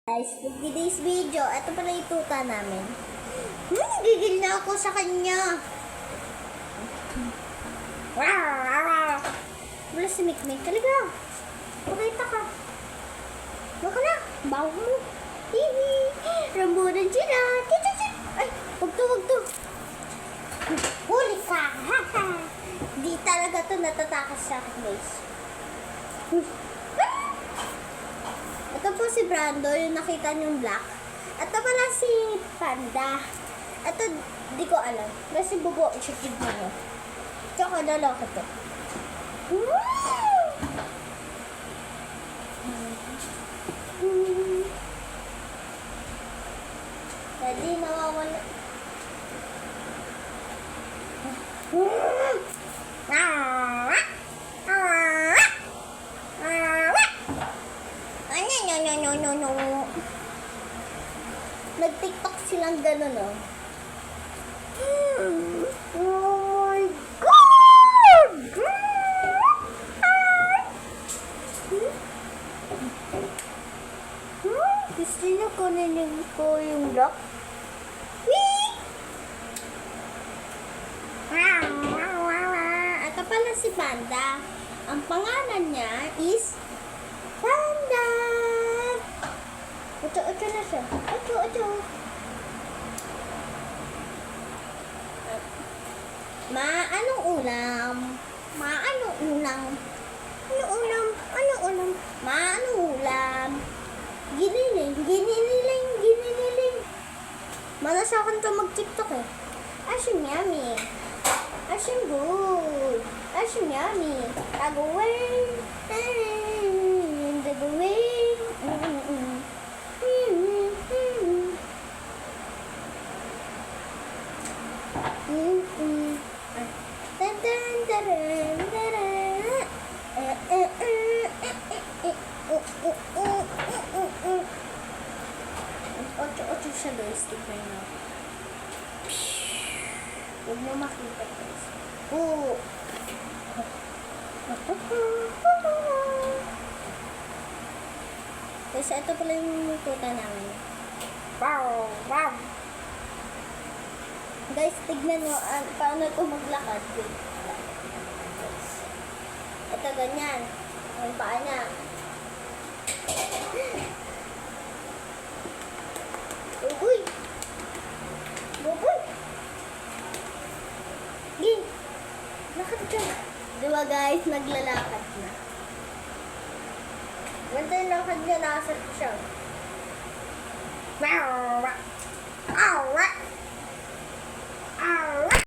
Guys, for today's video, ito pala yung tuta namin. Gigil na ako sa kanya. Wala si Mikmik. Talaga. Pakita ka. Baka na. Bago mo. Hihi. Rambunan sila. Ay, wag to. Huli ka. Di talaga to natatakas sa akin, guys. Ito po si Brando, yung nakita niyong black. Ito pala si Panda. Ito, di ko alam. Kasi bubo, isikid mo mo. Tsaka lalaki to. Daddy, nawawala. No. Nag-TikTok silang gano'n, no? Oh my God! Gusto niyo kunin ko yung lock? Ito pala si Panda. Ang pangalan niya is Panda! Ito na siya. Ito. Anong ulam? Anong ulam? Giniling. Malas ako nito mag-TikTok eh. Asyong yummy. Asyong good. Asyong yummy. Tagawin. Ocho siya guys, tignan nyo. Huwag mo makita guys. Kasi ito pala yung tuta namin. Wow! Guys, tignan nyo paano ito maglakad. Ito ganyan. Ang paa niya. Uy! Gin! Lakad ka. Diba guys, naglalakad na. Ganito yung lakad niya, nakasat siya.